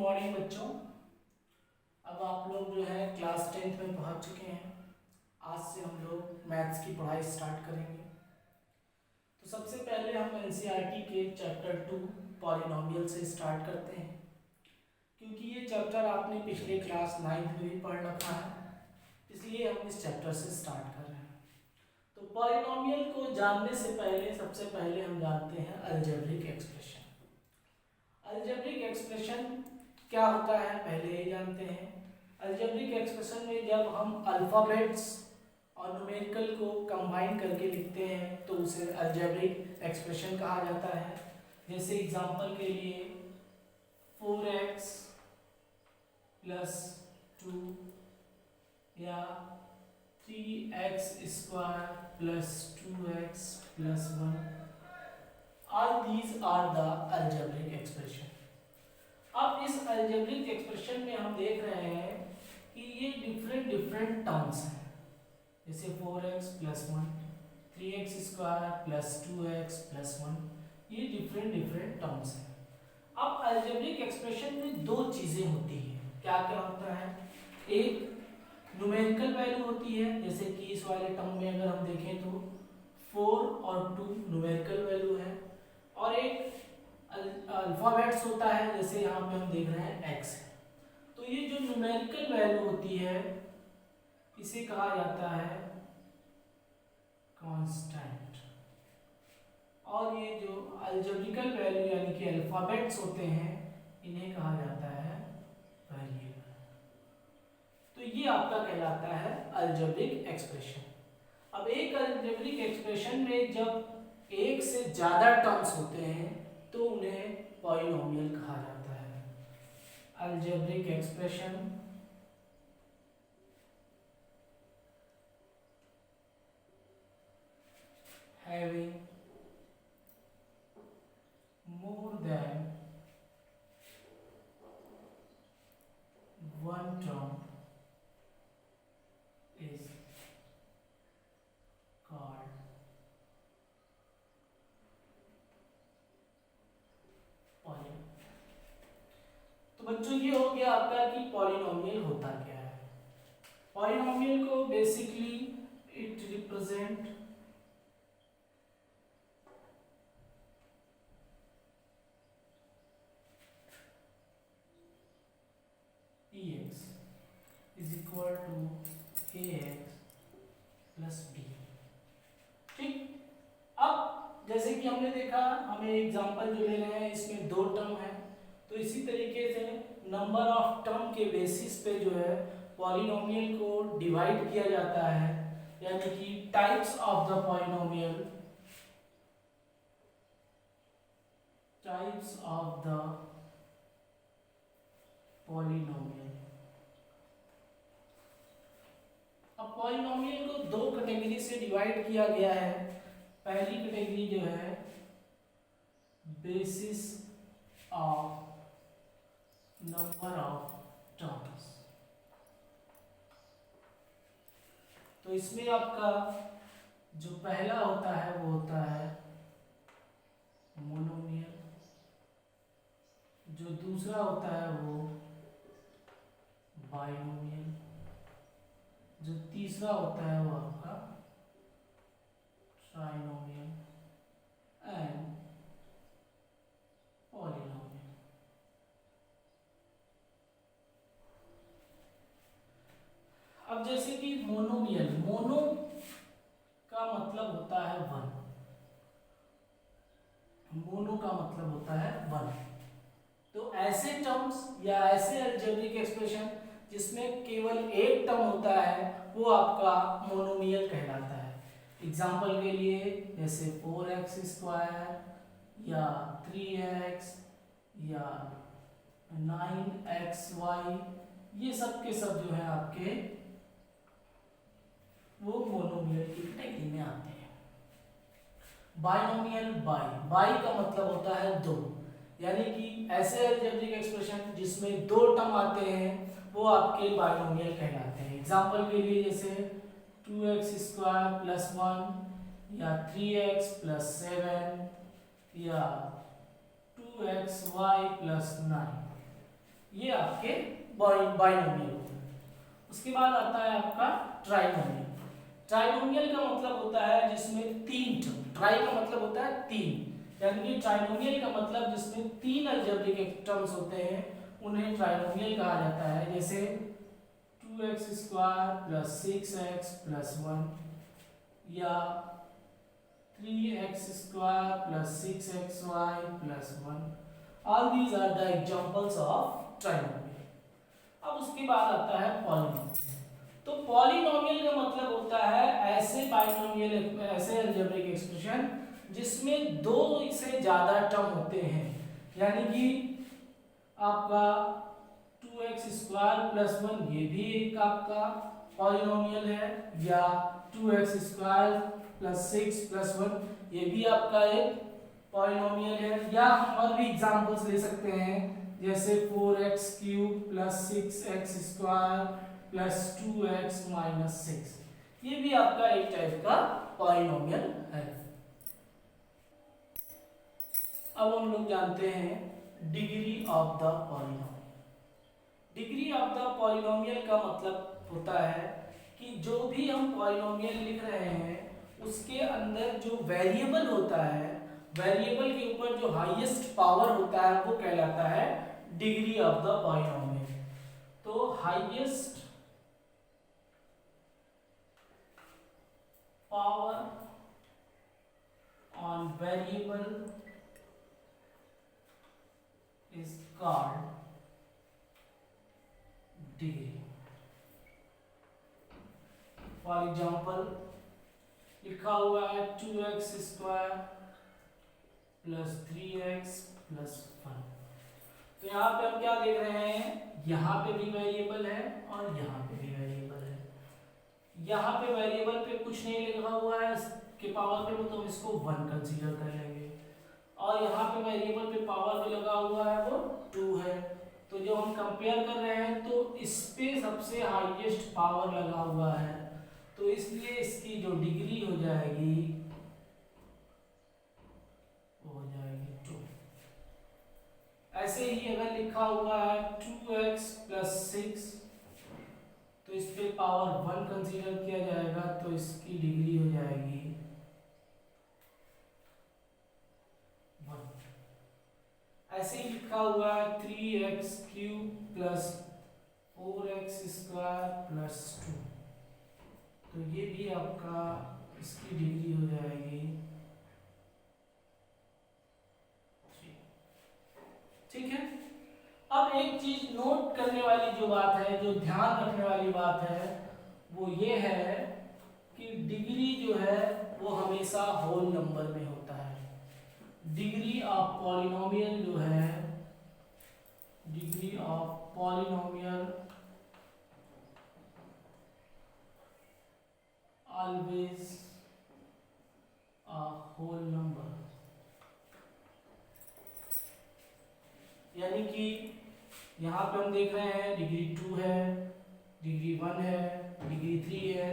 Morning बच्चों। अब आप लोग जो है क्लास 10th में पहुंच चुके हैं। आज से हम लोग मैथ्स की पढ़ाई स्टार्ट करेंगे। तो सबसे पहले हम एनसीईआरटी के चैप्टर 2 पॉलिनोमियल से स्टार्ट करते हैं, क्योंकि ये चैप्टर आपने पिछले क्लास 9th में भी पढ़ रखा है, इसलिए हम इस चैप्टर से स्टार्ट कर रहे हैं। तो पॉलिनोमियल को जानने से पहले सबसे पहले हम जानते हैं अलजेब्रिक एक्सप्रेशन। अलजेब्रिक एक्सप्रेशन क्या होता है पहले ये जानते हैं। अलजेब्रिक एक्सप्रेशन में जब हम अल्फ़ाबेट्स और न्यूमेरिकल को कंबाइन करके लिखते हैं तो उसे अलजेब्रिक एक्सप्रेशन कहा जाता है। जैसे एग्जांपल के लिए 4x प्लस 2 या 3x² plus 2x plus 1, all these are the algebraic expression। अब इस अलजेब्रिक एक्सप्रेशन में हम देख रहे हैं कि ये डिफरेंट टर्म्स हैं, जैसे 4x plus 1, 3x² plus 2x plus 1, ये डिफरेंट टर्म्स हैं। अब अलजेब्रिक एक्सप्रेशन में दो चीज़ें होती हैं। क्या क्या होता है? एक न्यूमेरिकल वैल्यू होती है, जैसे कि इस वाले टर्म में अगर हम देखें तो 4 और 2 न्यूमेरिकल वैल्यू है, और एक अल्फाबेट्स होता है, जैसे यहाँ पे हम देख रहे हैं x है। तो ये जो न्यूमेरिकल वैल्यू होती है इसे कहा जाता है कांस्टेंट, और ये जो अलजेब्रिकल वैल्यू यानी कि अल्फाबेट्स होते हैं इन्हें कहा जाता है वेरिएबल। तो ये आपका कहलाता है अलजेब्रिक एक्सप्रेशन। अब एक अलजेब्रिक एक्सप्रेशन में जब एक से ज्यादा टर्म्स होते हैं तो उन्हें पॉलिनोमियल कहा जाता है। Algebraic expression having more than one term is called polynomial. तो बच्चों ये हो गया आपका कि पॉलिनोमियल होता क्या है। पॉलिनोमियल को basically it represent px is equal to ax plus b। ठीक, अब जैसे कि हमने देखा, हमें एग्जांपल जो ले रहे हैं इसमें दो टर्म है, तो इसी तरीके से नंबर ऑफ टर्म के बेसिस पे जो है पॉलिनोमियल को डिवाइड किया जाता है, यानी कि types of the polynomial, types of the polynomial. अब पॉलिनोमियल को दो कैटेगरी से डिवाइड किया गया है। पहली कैटेगरी जो है basis of number of terms, तो इसमें आपका जो पहला होता है वो होता है मोनोमियल, जो दूसरा होता है वो बाइनोमियल, जो तीसरा होता है वो आपका ट्राइनोमियल एंड पॉलिनोमियल। अब जैसे कि मोनोमियल, मोनो का मतलब होता है वन, मोनो का मतलब होता है वन। तो ऐसे टर्म्स या ऐसे अलजेब्रिक एक्सप्रेशन जिसमें केवल एक टर्म होता है वो आपका मोनोमियल कहलाता है। एग्जाम्पल के लिए जैसे 4x² या 3x या 9xy, ये सब के सब जो है आपके वो मोनोमियल की कैटेगरी में आते हैं। बाइनोमियल, बाई का मतलब होता है दो, यानी कि ऐसे अलजेब्रिक एक्सप्रेशन जिसमें दो टर्म आते हैं वो आपके बाइनोमियल कहलाते हैं। एग्जांपल के लिए जैसे 2x² प्लस 1 या 3x प्लस 7 या 2xy प्लस 9, ये आपके बाइनोमियल होते हैं। उसके बाद आता है आपका ट्राइनोमियल। ट्राइनोमियल का मतलब होता है जिसमें तीन टर्म, ट्राई का मतलब होता है तीन, यानी कि ट्राइनोमियल का मतलब जिसमें तीन अलजेब्रिक टर्म्स होते हैं उन्हें ट्राइनोमियल कहा जाता है। जैसे 2x square plus 6x plus 1 या 3x square plus 6xy plus 1। All these are the examples of trinomial. अब उसके बाद आता है पॉलिनोमियल। तो पॉलिनोमियल का मतलब होता है ऐसे बाइनोमियल, ऐसे अलजेब्रिक एक्सप्रेशन जिसमें दो से ज्यादा टर्म होते हैं, यानी कि आपका 2x स्क्वायर प्लस 1 ये भी एक आपका पॉलिनोमियल है, या 2x स्क्वायर प्लस 6 प्लस 1 ये भी आपका एक पॉलिनोमियल है। या हम और भी एग्जांपल्स ले सकते हैं, जैसे 4x cube plus 6x square plus 2x minus 6 ये भी आपका एक टाइप का पॉलिनोमियल है। अब हम लोग जानते हैं degree of the polynomial. Degree of the polynomial का मतलब होता है कि जो भी हम पॉलिनोमियल लिख रहे हैं उसके अंदर जो वेरिएबल होता है, वेरिएबल के ऊपर जो हाईएस्ट पावर होता है वो कहलाता है डिग्री ऑफ द पॉलिनोमियल। तो highest power on variable is called degree. For example, लिखा हुआ है 2x square plus 3x plus 1। तो यहाँ पे हम क्या देख रहे हैं, यहाँ पे भी वेरिएबल है और यहाँ पे भी वेरिएबल है। यहाँ पे वेरिएबल पे कुछ नहीं लिखा हुआ है इसके पावर पे, तो हम इसको 1 कंसीडर कर लेंगे, और यहाँ पे वेरिएबल पे पावर जो लगा हुआ है वो 2 है। तो जो हम कंपेयर कर रहे हैं तो इस पे सबसे हाईएस्ट पावर लगा हुआ है, तो इसलिए इसकी जो डिग्री हो जाएगी वो हो जाएगी 2। ऐसे ही अगर लिखा हुआ है 2x प्लस 6 तो इस पे पावर 1 कंसीडर किया जाएगा, तो इसकी डिग्री हो जाएगी 1। ऐसे ही लिखा हुआ है 3x cube plus 4x square plus 2, तो ये भी आपका इसकी डिग्री हो जाएगी 3। ठीक है। अब एक चीज नोट करने वाली जो बात है, जो ध्यान रखने वाली बात है, वो ये है कि डिग्री जो है वो हमेशा होल नंबर में होता है। डिग्री ऑफ पॉलिनोमियल जो है, degree of polynomial always a whole number, यानी कि यहाँ पे हम देख रहे हैं डिग्री 2 है, डिग्री 1 है, डिग्री 3 है,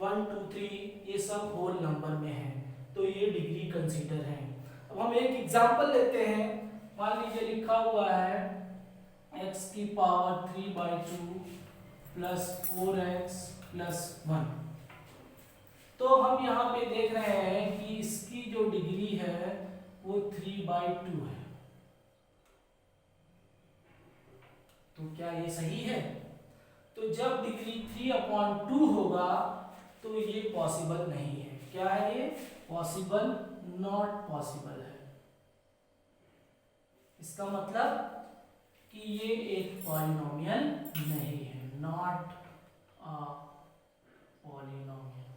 1 2 3 ये सब होल नंबर में है, तो ये डिग्री कंसीडर है। अब हम एक एग्जांपल लेते हैं। मान लीजिए लिखा हुआ है x की पावर 3/2 प्लस 4x प्लस 1। तो हम यहाँ पे देख रहे हैं कि इसकी जो डिग्री है वो 3/2 है। तो क्या ये सही है? तो जब डिग्री 3/2 होगा तो ये पॉसिबल नहीं है। क्या है ये? पॉसिबल, नॉट पॉसिबल है। इसका मतलब कि ये एक पॉलिनोमियल नहीं है, नॉट अ पॉलिनोमियल।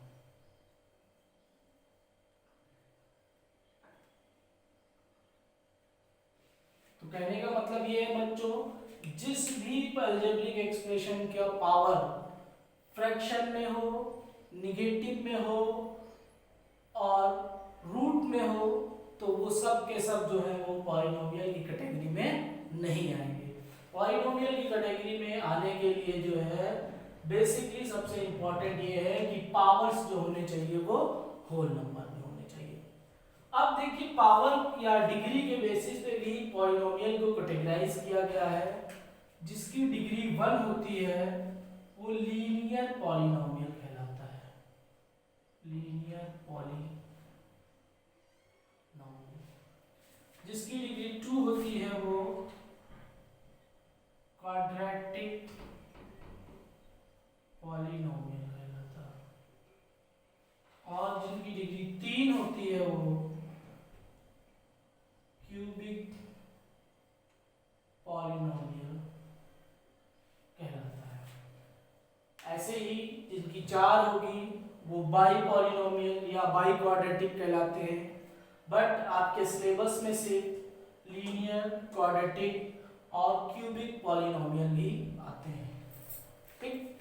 तो कहने का मतलब ये है बच्चों, जिस भी अलजेब्रिक एक्सप्रेशन का पावर फ्रैक्शन में हो, निगेटिव में हो और रूट में हो, तो वो सब के सब जो है वो पॉलिनोमियल की कैटेगरी में नहीं आएंगे। पॉलिनोमियल की कैटेगरी में आने के लिए जो है बेसिकली सबसे इंपॉर्टेंट ये है कि पावर्स जो होने चाहिए वो होल नंबर में होने चाहिए। अब देखिए, पावर या डिग्री के बेसिस पे भी पॉलिनोमियल को कैटेगराइज किया गया है। जिसकी डिग्री 1 होती है वो लीनियर पॉलिनोमियल कहलाता है, लीनियर पॉलिनोमियल। जिसकी डिग्री 2 होती है वो क्वाड्रेटिक पॉलिनोमियल कहलाता है, और जिनकी डिग्री 3 होती है वो क्यूबिक पॉलिनोमियल कहलाता है। ऐसे ही जिनकी 4 होगी वो बाई पॉलिनोमियल या बाई क्वाड्रेटिक कहलाते हैं, बट आपके सिलेबस में से लीनियर, क्वाड्रेटिक और क्यूबिक पॉलिनोमियल भी आते हैं। ठीक।